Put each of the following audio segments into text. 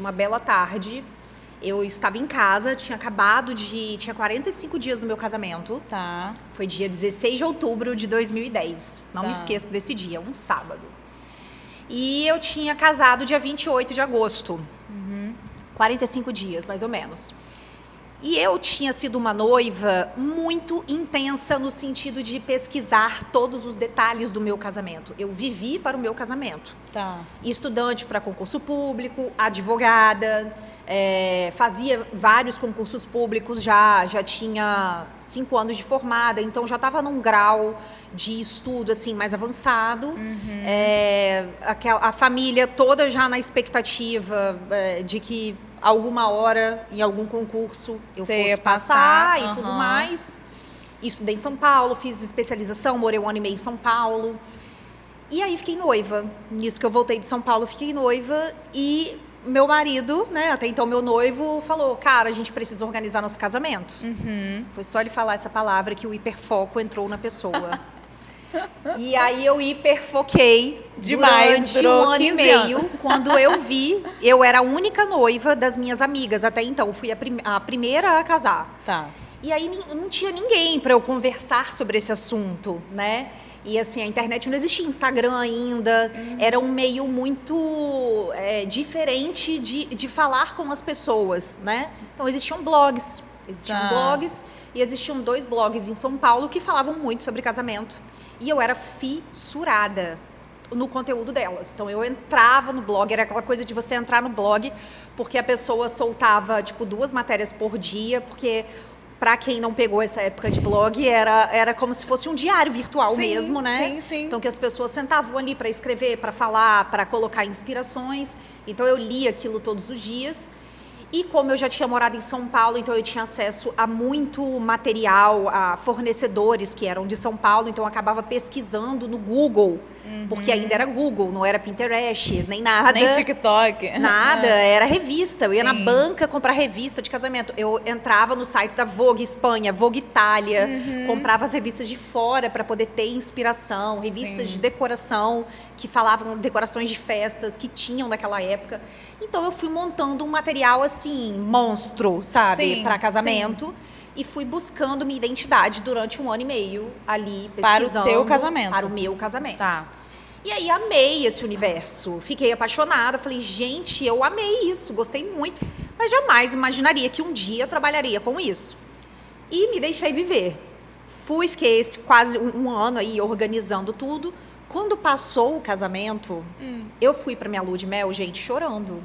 uma bela tarde. Eu estava em casa, tinha 45 dias do meu casamento. Tá. Foi dia 16 de outubro de 2010. Não Tá. me esqueço desse dia, um sábado. E eu tinha casado dia 28 de agosto. 45 dias, mais ou menos. E eu tinha sido uma noiva muito intensa no sentido de pesquisar todos os detalhes do meu casamento. Eu vivi para o meu casamento. Tá. Estudante para concurso público, advogada, fazia vários concursos públicos, já tinha 5 anos de formada, então já estava num grau de estudo assim mais avançado. A família toda já na expectativa de que alguma hora, em algum concurso, eu fosse passar e tudo mais. Estudei em São Paulo, fiz especialização, morei 1 ano e meio em São Paulo. E aí fiquei noiva. Nisso que eu voltei de São Paulo, fiquei noiva. E meu marido, né, até então meu noivo, falou, cara, a gente precisa organizar nosso casamento. Foi só ele falar essa palavra que o hiperfoco entrou na pessoa. E aí eu hiperfoquei demais, durante 1 ano e meio. Quando eu vi, eu era a única noiva das minhas amigas até então. Fui a primeira a casar. Tá. E aí não tinha ninguém para eu conversar sobre esse assunto, né? E assim, a internet não existia, Instagram ainda. Era um meio muito diferente de falar com as pessoas, né? Então existiam blogs. E existiam 2 blogs em São Paulo que falavam muito sobre casamento. E eu era fissurada no conteúdo delas. Então, eu entrava no blog, era aquela coisa de você entrar no blog, porque a pessoa soltava, 2 matérias por dia, porque, para quem não pegou essa época de blog, era como se fosse um diário virtual mesmo, né? Sim. Então, que as pessoas sentavam ali para escrever, para falar, para colocar inspirações. Então, eu lia aquilo todos os dias. E como eu já tinha morado em São Paulo, então eu tinha acesso a muito material, a fornecedores que eram de São Paulo, então eu acabava pesquisando no Google, porque ainda era Google, não era Pinterest, nem nada. Nem TikTok. Nada, era revista. Eu ia na banca comprar revista de casamento. Eu entrava nos sites da Vogue Espanha, Vogue Itália, comprava as revistas de fora para poder ter inspiração, revistas de decoração, que falavam decorações de festas que tinham naquela época. Então eu fui montando um material assim, monstro, sabe, para casamento. E fui buscando minha identidade durante 1 ano e meio ali, pesquisando. Para o seu casamento. Para o meu casamento. Tá. E aí amei esse universo, fiquei apaixonada, falei, gente, eu amei isso, gostei muito, mas jamais imaginaria que um dia eu trabalharia com isso. E me deixei viver. Fiquei quase um ano aí organizando tudo. Quando passou o casamento, eu fui pra minha lua de mel, gente, chorando.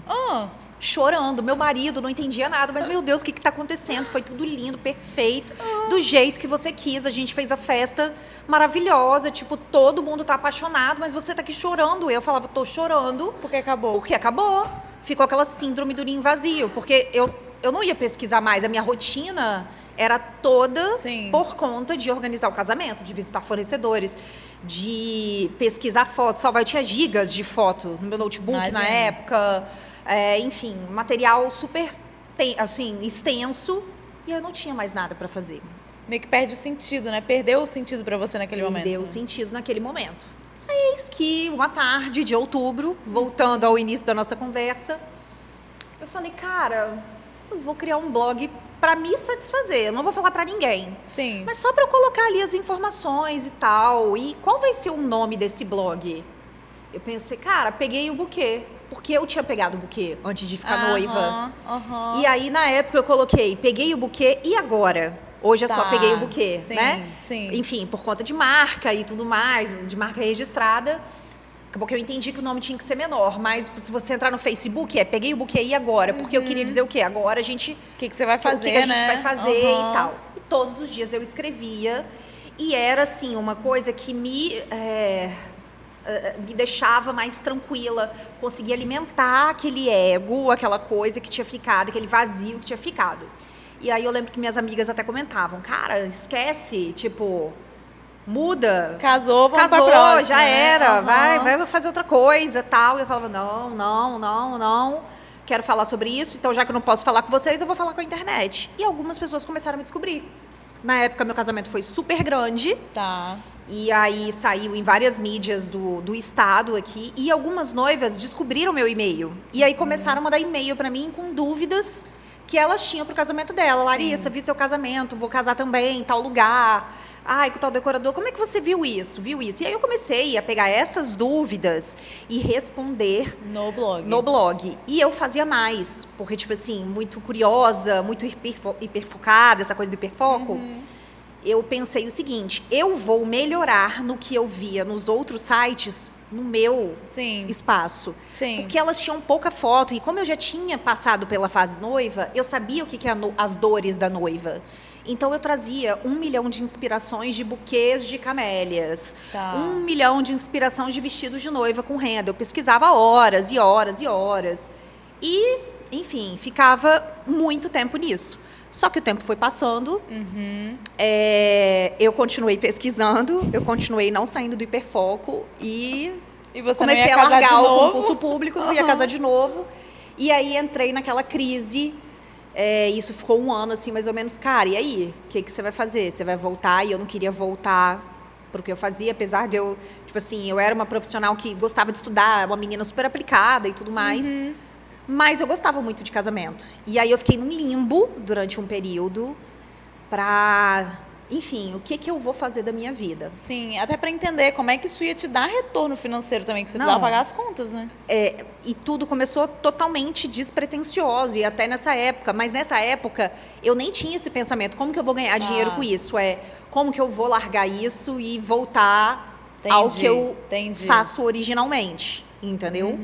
Chorando. Meu marido não entendia nada, mas, meu Deus, o que tá acontecendo? Foi tudo lindo, perfeito, do jeito que você quis. A gente fez a festa maravilhosa, todo mundo tá apaixonado, mas você tá aqui chorando. Eu falava, tô chorando. Porque acabou. Porque acabou. Ficou aquela síndrome do ninho vazio, porque eu não ia pesquisar mais. A minha rotina era toda por conta de organizar o casamento, de visitar fornecedores, de pesquisar fotos, salvar. Eu tinha gigas de foto no meu notebook na época. Enfim, material super assim, extenso. E eu não tinha mais nada para fazer. Meio que perde o sentido, né? Perdeu o sentido para você naquele momento. Perdeu o sentido naquele momento. Aí, eis que uma tarde de outubro, voltando ao início da nossa conversa, eu falei, cara, eu vou criar um blog para me satisfazer. Eu não vou falar para ninguém. Sim. Mas só para eu colocar ali as informações e tal. E qual vai ser o nome desse blog? Eu pensei, cara, peguei o buquê. Porque eu tinha pegado o buquê antes de ficar noiva. E aí, na época, eu coloquei, peguei o buquê e agora? Hoje é só peguei o buquê, né? Sim. Enfim, por conta de marca e tudo mais, de marca registrada. Acabou que eu entendi que o nome tinha que ser menor. Mas se você entrar no Facebook, peguei o buquê e agora? Porque eu queria dizer o quê? Agora a gente... O que você vai fazer, O que a gente vai fazer e tal. E todos os dias eu escrevia. E era, assim, uma coisa que me deixava mais tranquila, conseguia alimentar aquele ego, aquela coisa que tinha ficado, aquele vazio que tinha ficado. E aí eu lembro que minhas amigas até comentavam, cara, esquece, muda. Casou, vamos pra próxima. Já era, vai fazer outra coisa, tal. E eu falava, não, quero falar sobre isso, então já que eu não posso falar com vocês, eu vou falar com a internet. E algumas pessoas começaram a me descobrir. Na época, meu casamento foi super grande. Tá. E aí saiu em várias mídias do estado aqui. E algumas noivas descobriram meu e-mail. E aí começaram a mandar e-mail para mim com dúvidas que elas tinham pro casamento dela. Larissa, vi seu casamento, vou casar também em tal lugar. Ai, com tal decorador, como é que você viu isso? Viu isso? E aí eu comecei a pegar essas dúvidas e responder No blog. no blog. E eu fazia mais, porque, tipo assim, muito curiosa, muito hiperfocada, essa coisa do hiperfoco. Eu pensei o seguinte, eu vou melhorar no que eu via nos outros sites, no meu Sim. espaço. Sim. Porque elas tinham pouca foto. E como eu já tinha passado pela fase noiva, eu sabia o que é as dores da noiva. Então, eu trazia 1 milhão de inspirações de buquês de camélias. Tá. 1 milhão de inspirações de vestidos de noiva com renda. Eu pesquisava horas e horas e horas. E, enfim, ficava muito tempo nisso. Só que o tempo foi passando. Eu continuei pesquisando. Eu continuei não saindo do hiperfoco. E você comecei não ia a casar largar de o novo? concurso público. Não ia casar de novo. E aí, entrei naquela crise. Isso ficou 1 ano, assim, mais ou menos. Cara, e aí? O que você vai fazer? Você vai voltar? E eu não queria voltar pro que eu fazia, apesar de eu... Tipo assim, eu era uma profissional que gostava de estudar, uma menina super aplicada e tudo mais. Mas eu gostava muito de casamento. E aí eu fiquei num limbo durante um período pra... Enfim, o que eu vou fazer da minha vida? Sim, até para entender como é que isso ia te dar retorno financeiro também, que você Não. precisava pagar as contas, né? E tudo começou totalmente despretensioso, e até nessa época. Mas nessa época, eu nem tinha esse pensamento. Como que eu vou ganhar dinheiro com isso? Como que eu vou largar isso e voltar ao que eu faço originalmente, entendeu?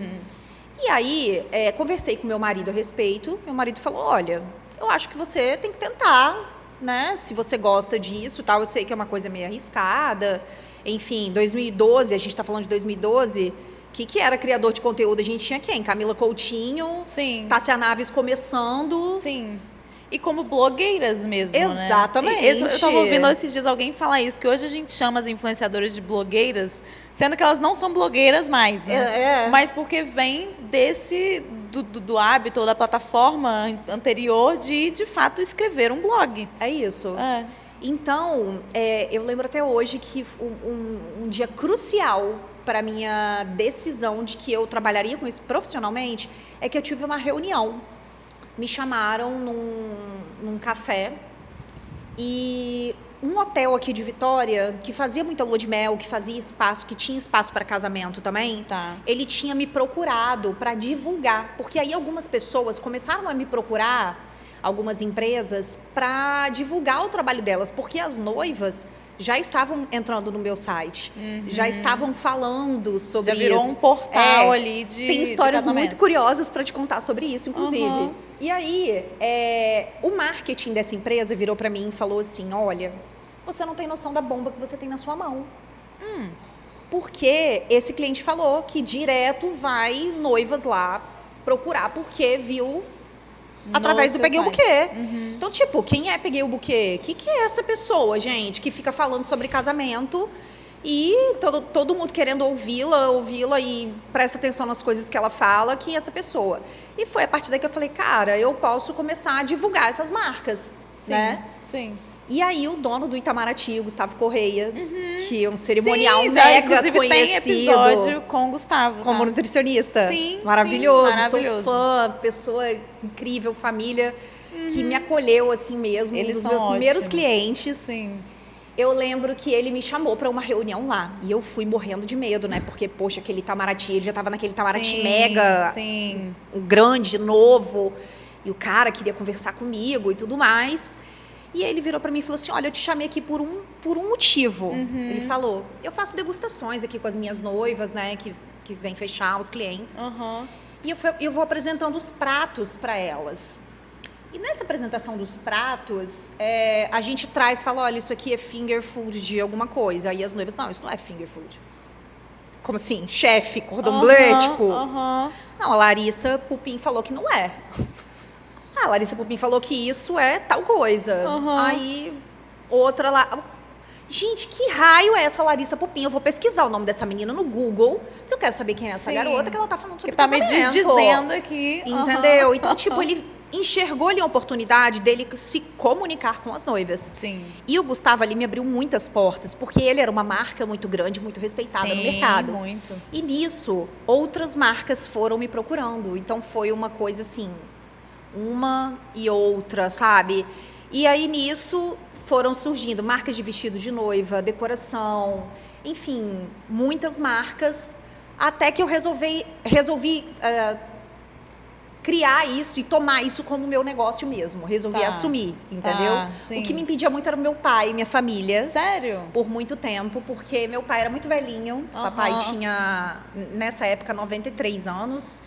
E aí, conversei com meu marido a respeito. Meu marido falou, olha, eu acho que você tem que tentar, né? Se você gosta disso, tal. Eu sei que é uma coisa meio arriscada. Enfim, 2012, a gente está falando de 2012... O que era criador de conteúdo? A gente tinha quem? Camila Coutinho, Sim. Tássia Naves começando. Sim. E como blogueiras mesmo, Exatamente. né? Eu estava ouvindo esses dias alguém falar isso, que hoje a gente chama as influenciadoras de blogueiras, sendo que elas não são blogueiras mais, né? Mas porque vem do hábito ou da plataforma anterior de fato, escrever um blog. É isso. Então, eu lembro até hoje que um dia crucial para minha decisão de que eu trabalharia com isso profissionalmente é que eu tive uma reunião. Me chamaram num café e um hotel aqui de Vitória que fazia muita lua de mel, que tinha espaço para casamento também. Ele tinha me procurado para divulgar, porque aí algumas pessoas começaram a me procurar, algumas empresas, para divulgar o trabalho delas, porque as noivas já estavam entrando no meu site, já estavam falando sobre isso. Já virou um portal ali Tem histórias muito curiosas para te contar sobre isso, inclusive. E aí, o marketing dessa empresa virou para mim e falou assim, olha, você não tem noção da bomba que você tem na sua mão. Porque esse cliente falou que direto vai noivas lá procurar porque viu... através do Peguei o Buquê. Então, tipo, quem é Peguei o Buquê? O que é essa pessoa, gente, que fica falando sobre casamento e todo mundo querendo ouvi-la e presta atenção nas coisas que ela fala, quem é essa pessoa? E foi a partir daí que eu falei, cara, eu posso começar a divulgar essas marcas, né? Sim. E aí, o dono do Itamaraty, o Gustavo Correia, que é um cerimonial inclusive, conhecido. Tem episódio com o Gustavo. Como nutricionista. Sim. Maravilhoso. Maravilhoso. Sou fã, pessoa incrível, família que me acolheu assim mesmo. Eles um dos são meus primeiros ótimos. Sim. Sim. Eu lembro que ele me chamou para uma reunião lá. E eu fui morrendo de medo, né? Porque, poxa, aquele Itamaraty, ele já tava naquele Itamaraty mega, um grande, novo. E o cara queria conversar comigo e tudo mais. E aí ele virou para mim e falou assim, olha, eu te chamei aqui por um motivo. Ele falou, eu faço degustações aqui com as minhas noivas, né? Que vêm fechar os clientes. E eu vou apresentando os pratos para elas. E nessa apresentação dos pratos, a gente fala, olha, isso aqui é finger food de alguma coisa. Aí as noivas, não, isso não é finger food. Como assim? Chefe, cordon bleu, tipo... Não, a Larissa Pupin falou que não é. A Larissa Pupin falou que isso é tal coisa. Aí, outra lá... Gente, que raio é essa Larissa Pupin? Eu vou pesquisar o nome dessa menina no Google, porque eu quero saber quem é essa garota que ela tá falando sobre casamento. Que tá me dizendo aqui. Entendeu? Então, tipo, enxergou ali a oportunidade dele se comunicar com as noivas. Sim. E o Gustavo ali me abriu muitas portas, porque ele era uma marca muito grande, muito respeitada no mercado. Muito. E nisso, outras marcas foram me procurando. Então foi uma coisa assim, uma e outra, sabe? E aí nisso foram surgindo marcas de vestido de noiva, decoração, enfim, muitas marcas, até que eu resolvi criar isso e tomar isso como meu negócio mesmo. Resolvi assumir, entendeu? O que me impedia muito era o meu pai, minha família. Sério? Por muito tempo, porque meu pai era muito velhinho. Papai tinha, nessa época, 93 anos.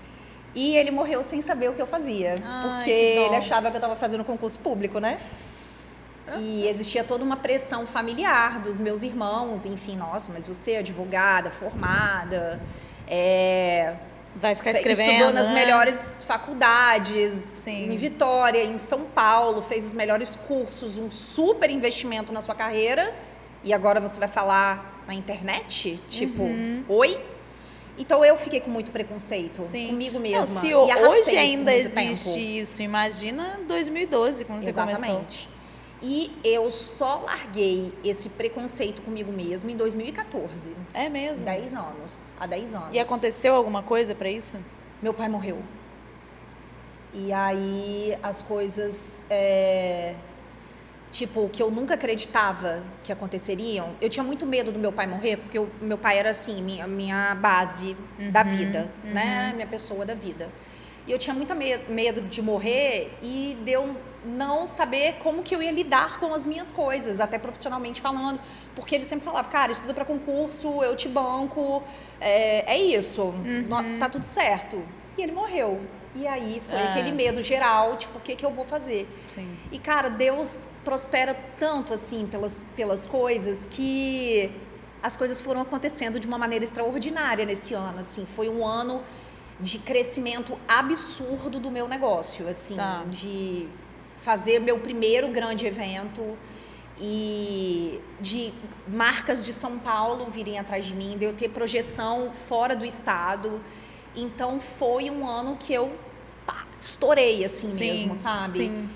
E ele morreu sem saber o que eu fazia. Porque ele achava que eu estava fazendo concurso público, né? E existia toda uma pressão familiar dos meus irmãos. Enfim, nossa, mas você é advogada, formada... Vai ficar escrevendo, estudou nas melhores faculdades, em Vitória, em São Paulo, fez os melhores cursos, um super investimento na sua carreira, e agora você vai falar na internet? Tipo, oi? Então eu fiquei com muito preconceito comigo mesma. Não, se hoje ainda existe isso, imagina 2012, quando você começou. Exatamente. E eu só larguei esse preconceito comigo mesma em 2014. É mesmo? 10 anos. Há 10 anos. E aconteceu alguma coisa pra isso? Meu pai morreu. E aí as coisas, tipo, que eu nunca acreditava que aconteceriam. Eu tinha muito medo do meu pai morrer, porque meu pai era, assim, minha base da vida, né? Minha pessoa da vida. E eu tinha muito medo de morrer e de eu não saber como que eu ia lidar com as minhas coisas, até profissionalmente falando. Porque ele sempre falava, cara, estuda para concurso, eu te banco, é isso, tá tudo certo. E ele morreu. E aí foi aquele medo geral, tipo, o que eu vou fazer? Sim. E, cara, Deus prospera tanto, assim, pelas coisas, que as coisas foram acontecendo de uma maneira extraordinária nesse ano, assim. Foi um ano de crescimento absurdo do meu negócio, assim, de fazer meu primeiro grande evento e de marcas de São Paulo virem atrás de mim, de eu ter projeção fora do estado. Então foi um ano que eu estourei assim mesmo, sabe? Sim.